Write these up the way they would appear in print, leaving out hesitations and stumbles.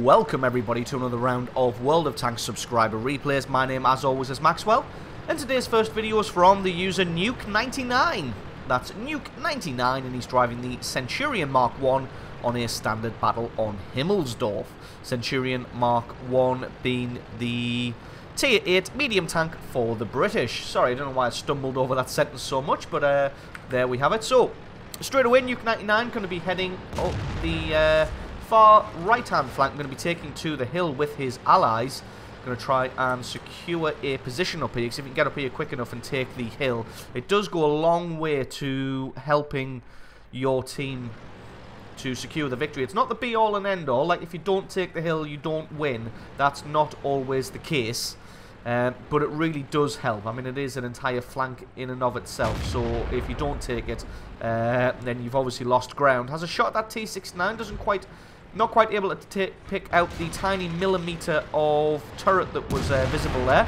welcome everybody to another round of World of Tanks subscriber replays. My name, as always, is Maxwell, and today's first video is from the user Nuke99. That's Nuke99, and he's driving the Centurion Mark I on a standard battle on Himmelsdorf. Centurion Mark I being the Tier 8 medium tank for the British. Sorry, I don't know why I stumbled over that sentence so much, but there we have it. So, straight away, Nuke99 going to be heading up the far right-hand flank. Going to be taking to the hill with his allies. Going to try and secure a position up here, because if you can get up here quick enough and take the hill, it does go a long way to helping your team to secure the victory. It's not the be-all and end-all. Like, if you don't take the hill, you don't win. That's not always the case. But it really does help. I mean, it is an entire flank in and of itself. So if you don't take it, then you've obviously lost ground. Has a shot at that T69. Not quite able to pick out the tiny millimeter of turret that was visible there.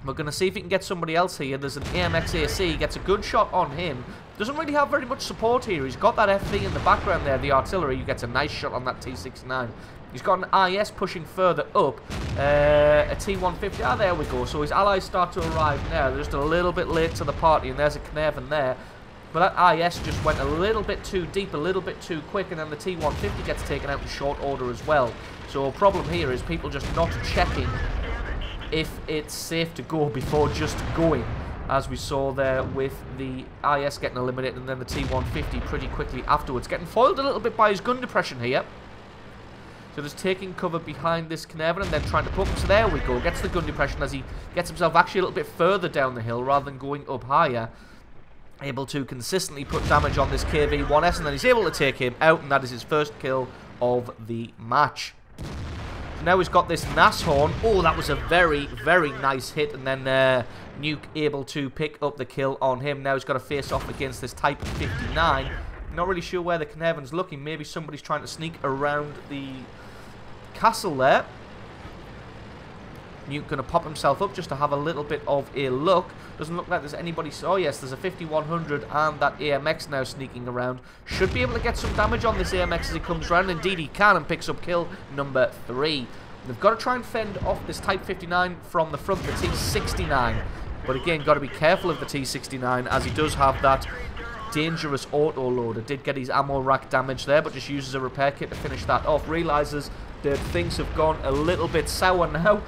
We're going to see if he can get somebody else here. There's an AMX AC. Gets a good shot on him. Doesn't really have very much support here. He's got that FV in the background there, the artillery. He gets a nice shot on that T69. He's got an IS pushing further up. A T150. Ah, there we go. So his allies start to arrive now. They're just a little bit late to the party, and there's a Knerven there. But that IS just went a little bit too deep, a little bit too quick, and then the T150 gets taken out in short order as well. So a problem here is people just not checking if it's safe to go before just going, as we saw there with the IS getting eliminated and then the T150 pretty quickly afterwards. Getting foiled a little bit by his gun depression here. So just taking cover behind this Knerven and then trying to poke him. So there we go. Gets the gun depression as he gets himself actually a little bit further down the hill rather than going up higher. Able to consistently put damage on this KV-1S, and then he's able to take him out, and that is his first kill of the match. So now he's got this Nashorn. Oh, that was a very, very nice hit, and then Nuke able to pick up the kill on him. Now he's got to face off against this Type 59. Not really sure where the Knerven's looking. Maybe somebody's trying to sneak around the castle there. Nuke going to pop himself up just to have a little bit of a look. Doesn't look like there's anybody. Oh yes, there's a 5100 and that AMX now sneaking around. Should be able to get some damage on this AMX as he comes around. Indeed he can, and picks up kill number 3. They've got to try and fend off this Type 59 from the front, the T69. But again, got to be careful of the T69, as he does have that dangerous auto loader. Did get his ammo rack damage there, but just uses a repair kit to finish that off. Realizes that things have gone a little bit sour now,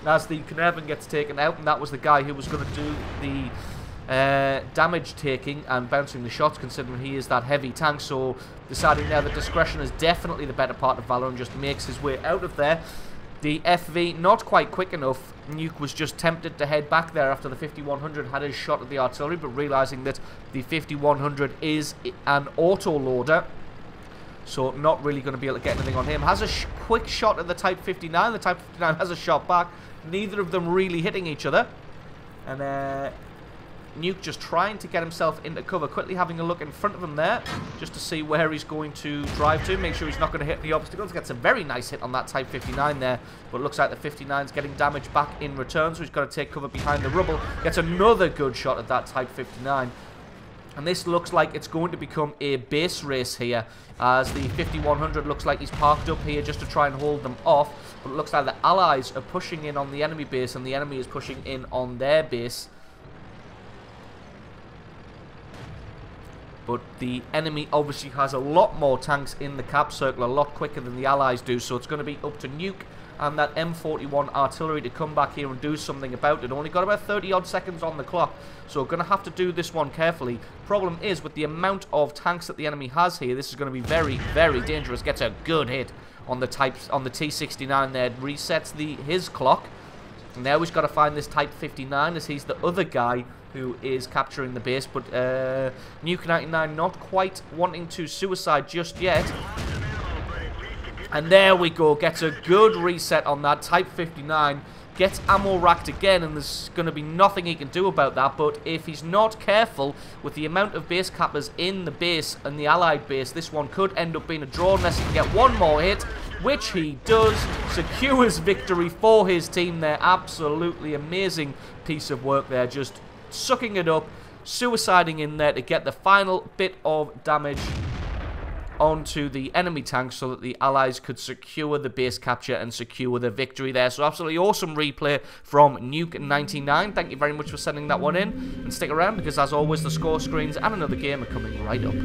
as the Knerven gets taken out, and that was the guy who was going to do the damage taking and bouncing the shots, considering he is that heavy tank. So deciding now that discretion is definitely the better part of valor, and just makes his way out of there. The FV not quite quick enough. Nuke was just tempted to head back there after the 5100 had his shot at the artillery, but realizing that the 5100 is an auto loader, so not really going to be able to get anything on him. Has a quick shot at the Type 59. The Type 59 has a shot back. Neither of them really hitting each other. And Nuke just trying to get himself into cover. Quickly having a look in front of him there, just to see where he's going to drive to. Make sure he's not going to hit the obstacles. Gets a very nice hit on that Type 59 there. But it looks like the 59's getting damage back in return. So he's got to take cover behind the rubble. Gets another good shot at that Type 59. And this looks like it's going to become a base race here, as the 5100 looks like he's parked up here just to try and hold them off. But it looks like the allies are pushing in on the enemy base, and the enemy is pushing in on their base. But the enemy obviously has a lot more tanks in the cap circle, a lot quicker than the allies do. So it's going to be up to Nuke and that M41 artillery to come back here and do something about it. Only got about 30 odd seconds on the clock, so we're going to have to do this one carefully. Problem is, with the amount of tanks that the enemy has here, this is going to be very, very dangerous. Gets a good hit on the T69 there. Resets his clock. And now he's got to find this Type 59, as he's the other guy who is capturing the base. But Nuke99 not quite wanting to suicide just yet. And there we go, gets a good reset on that Type 59, gets ammo racked again, and there's going to be nothing he can do about that. But if he's not careful with the amount of base cappers in the base and the allied base, this one could end up being a draw unless he can get one more hit, which he does. Secures victory for his team there. Absolutely amazing piece of work there, just sucking it up, suiciding in there to get the final bit of damage onto the enemy tank so that the Allies could secure the base capture and secure the victory there. So absolutely awesome replay from Nuke99. Thank you very much for sending that one in. And stick around because, as always, the score screens and another game are coming right up.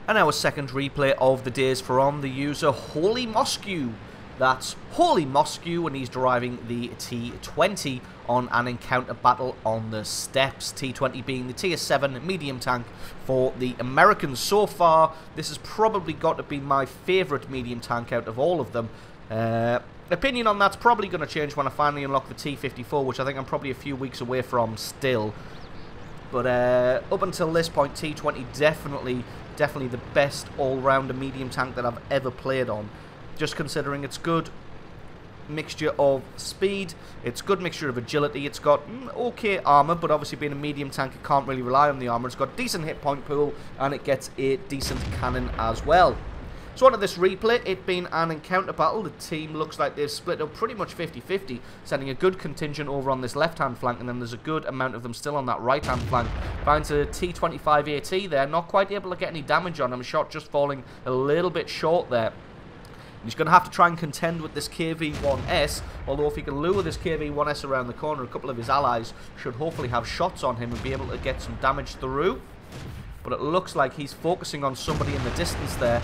And our second replay of the day is from the user Holy Mosque. That's Holy Mosque, and he's driving the T20 on an encounter battle on the steppes. T20 being the tier 7 medium tank for the Americans. So far, this has probably got to be my favourite medium tank out of all of them. Opinion on that's probably going to change when I finally unlock the T54, which I think I'm probably a few weeks away from still. But up until this point, T20 definitely the best all-rounder medium tank that I've ever played on. Just considering it's good mixture of speed, it's good mixture of agility, it's got okay armor, but obviously being a medium tank, it can't really rely on the armor. It's got decent hit point pool, and it gets a decent cannon as well. So on to this replay, it being an encounter battle. The team looks like they've split up pretty much 50-50, sending a good contingent over on this left-hand flank, and then there's a good amount of them still on that right-hand flank. Finds a T25 AT there, not quite able to get any damage on him, shot just falling a little bit short there. He's going to have to try and contend with this KV-1S, although if he can lure this KV-1S around the corner, a couple of his allies should hopefully have shots on him and be able to get some damage through. But it looks like he's focusing on somebody in the distance there.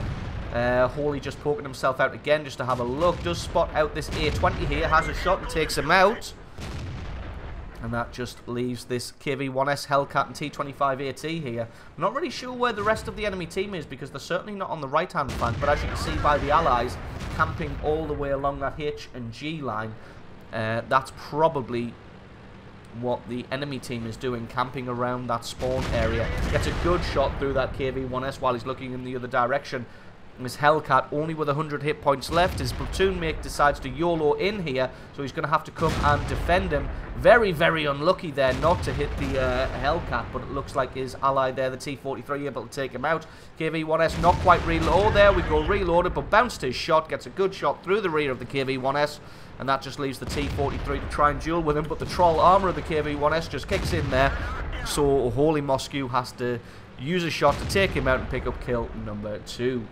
Holy just poking himself out again just to have a look. Does spot out this A20 here, has a shot and takes him out. And that just leaves this KV-1S Hellcat and T25 AT here. I'm not really sure where the rest of the enemy team is because they're certainly not on the right-hand flank. But as you can see by the Allies camping all the way along that H and G line, that's probably what the enemy team is doing, camping around that spawn area. Gets a good shot through that KV-1S while he's looking in the other direction. And his Hellcat only with 100 hit points left. His platoon mate decides to YOLO in here, so he's going to have to come and defend him. Very, very unlucky there not to hit the Hellcat, but it looks like his ally there, the T43, able to take him out. KV-1S not quite reload. Oh, there we go, reloaded, but bounced his shot. Gets a good shot through the rear of the KV-1S, and that just leaves the T43 to try and duel with him, but the troll armor of the KV-1S just kicks in there, so Holy Mosque has to use a shot to take him out and pick up kill number 2.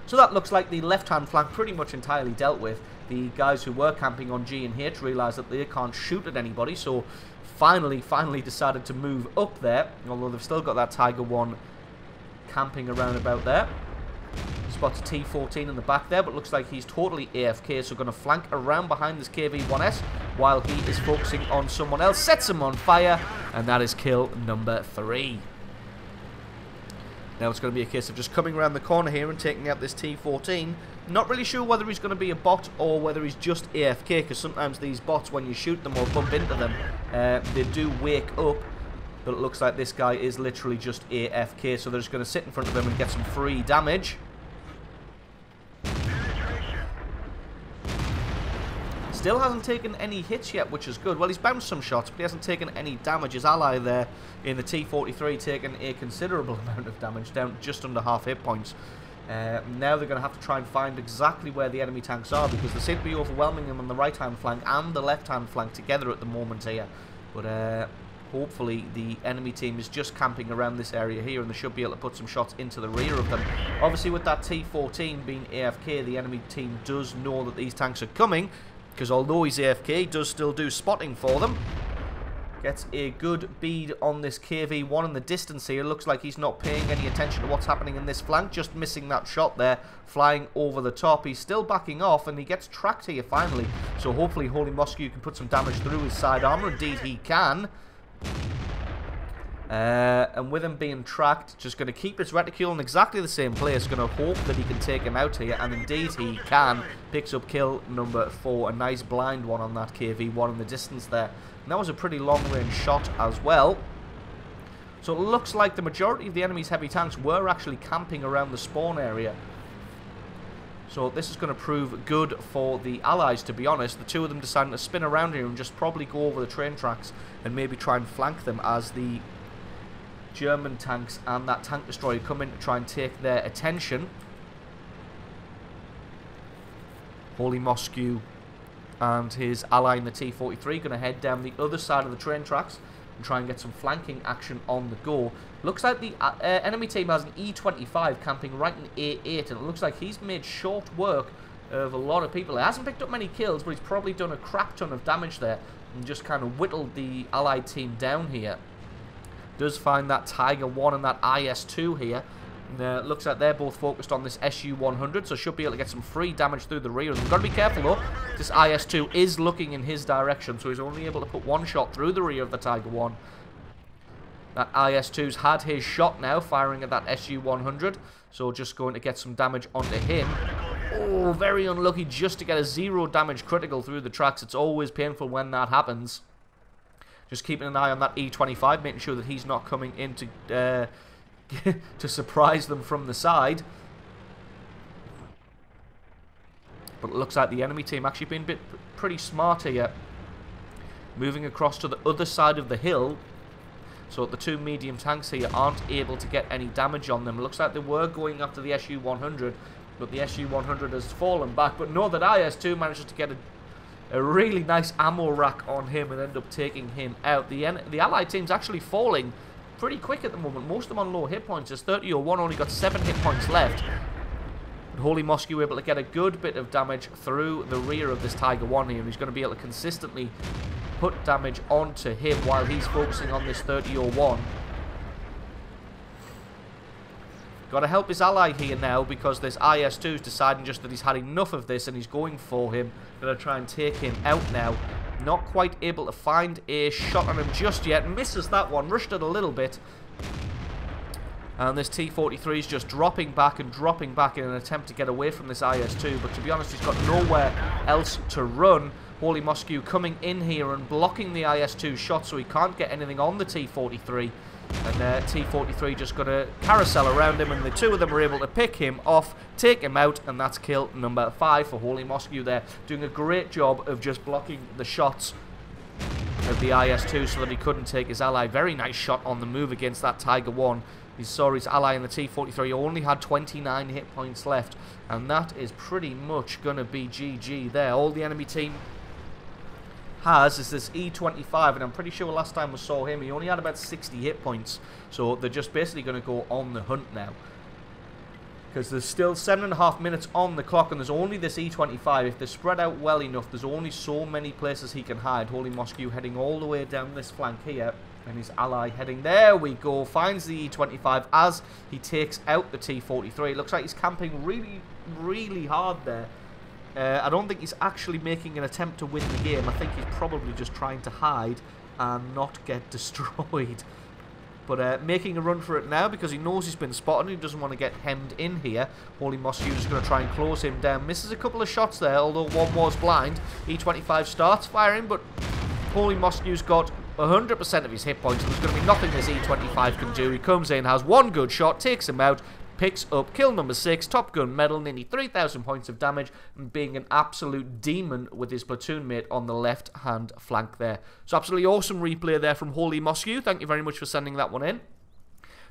So that looks like the left-hand flank pretty much entirely dealt with. The guys who were camping on G and H realised that they can't shoot at anybody, so finally decided to move up there, although they've still got that Tiger 1 camping around about there. Spots a T14 in the back there, but looks like he's totally AFK, so going to flank around behind this KV-1S while he is focusing on someone else. Sets him on fire, and that is kill number 3. Now it's going to be a case of just coming around the corner here and taking out this T14. Not really sure whether he's going to be a bot or whether he's just AFK, because sometimes these bots, when you shoot them or bump into them, they do wake up. But it looks like this guy is literally just AFK, so they're just going to sit in front of him and get some free damage. Still hasn't taken any hits yet, which is good. Well, he's bounced some shots, but he hasn't taken any damage. His ally there in the T43 taking a considerable amount of damage, down just under half hit points. Now they're going to have to try and find exactly where the enemy tanks are, because they seem to be overwhelming them on the right-hand flank and the left-hand flank together at the moment here. But hopefully the enemy team is just camping around this area here, and they should be able to put some shots into the rear of them. Obviously, with that T14 being AFK, the enemy team does know that these tanks are coming, because although he's AFK, he does still do spotting for them. Gets a good bead on this KV-1 in the distance here. Looks like he's not paying any attention to what's happening in this flank. Just missing that shot there, flying over the top. He's still backing off, and he gets tracked here finally. So hopefully Holy Mosque can put some damage through his side armor. Indeed he can. And with him being tracked, just going to keep his reticule in exactly the same place. Going to hope that he can take him out here, and indeed he can. Picks up kill number 4. A nice blind one on that KV-1 in the distance there. And that was a pretty long-range shot as well. So it looks like the majority of the enemy's heavy tanks were actually camping around the spawn area. So this is going to prove good for the Allies, to be honest. The two of them deciding to spin around here and just probably go over the train tracks and maybe try and flank them as the German tanks and that tank destroyer come in to try and take their attention. Holy Mosque and his ally in the T-43 going to head down the other side of the train tracks and try and get some flanking action on the go. Looks like the enemy team has an E-25 camping right in A8, and it looks like he's made short work of a lot of people. He hasn't picked up many kills, but he's probably done a crap ton of damage there and just kind of whittled the Allied team down here. Does find that Tiger 1 and that IS-2 here. And, looks like they're both focused on this Su-100, so should be able to get some free damage through the rear. We've got to be careful though. This IS-2 is looking in his direction, so he's only able to put one shot through the rear of the Tiger 1. That IS-2's had his shot now, firing at that Su-100, so just going to get some damage onto him. Oh, very unlucky just to get a 0 damage critical through the tracks. It's always painful when that happens. Just keeping an eye on that E-25, making sure that he's not coming in to to surprise them from the side. But it looks like the enemy team actually been pretty smart here. Moving across to the other side of the hill, so the two medium tanks here aren't able to get any damage on them. It looks like they were going after the Su-100, but the Su-100 has fallen back. But no, that IS-2 manages to get a really nice ammo rack on him and end up taking him out. The Allied team's actually falling pretty quick at the moment. Most of them on low hit points. As 30-01 only got 7 hit points left. And Holy Mosque able to get a good bit of damage through the rear of this Tiger 1 here, and he's going to be able to consistently put damage onto him while he's focusing on this 30-01. Got to help his ally here now, because this IS-2 is deciding just that he's had enough of this and he's going for him. Going to try and take him out now. Not quite able to find a shot on him just yet. Misses that one. Rushed it a little bit. And this T-43 is just dropping back in an attempt to get away from this IS-2. But to be honest, he's got nowhere else to run. Holy Mosque coming in here and blocking the IS-2 shot, so he can't get anything on the T-43. And T-43 just got a carousel around him, and the two of them were able to pick him off, take him out, and that's kill number 5 for Holy Mosque there. Doing a great job of just blocking the shots of the IS-2 so that he couldn't take his ally. Very nice shot on the move against that Tiger 1. He saw his ally in the T-43 only had 29 hit points left, and that is pretty much going to be GG there. All the enemy team has is this E-25, and I'm pretty sure last time we saw him, he only had about 60 hit points. So they're just basically going to go on the hunt now, because there's still 7.5 minutes on the clock, and there's only this E-25. If they're spread out well enough, there's only so many places he can hide. Holy Mosque heading all the way down this flank here, and his ally heading, there we go, finds the E-25 as he takes out the T-43. It looks like he's camping really, really hard there. I don't think he's actually making an attempt to win the game. I think he's probably just trying to hide and not get destroyed. But making a run for it now, because he knows he's been spotted and he doesn't want to get hemmed in here. Holy Mosque is going to try and close him down. Misses a couple of shots there, although one was blind. E-25 starts firing, but Holy Mosque's got 100% of his hit points. There's going to be nothing this E-25 can do. He comes in, has one good shot, takes him out, picks up kill number 6, Top Gun medal, nearly 3,000 points of damage, and being an absolute demon with his platoon mate on the left-hand flank there. So absolutely awesome replay there from Holy Mosque. Thank you very much for sending that one in.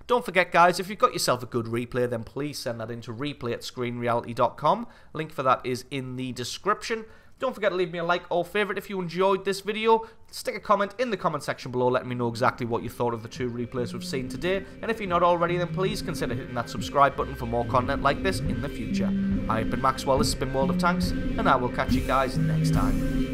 Don't forget, guys, if you've got yourself a good replay, then please send that in to replay@screenreality.com. Link for that is in the description. Don't forget to leave me a like or favourite if you enjoyed this video. Stick a comment in the comment section below letting me know exactly what you thought of the 2 replays we've seen today. And if you're not already, then please consider hitting that subscribe button for more content like this in the future. I've been Maxwell, this has been World of Tanks, and I will catch you guys next time.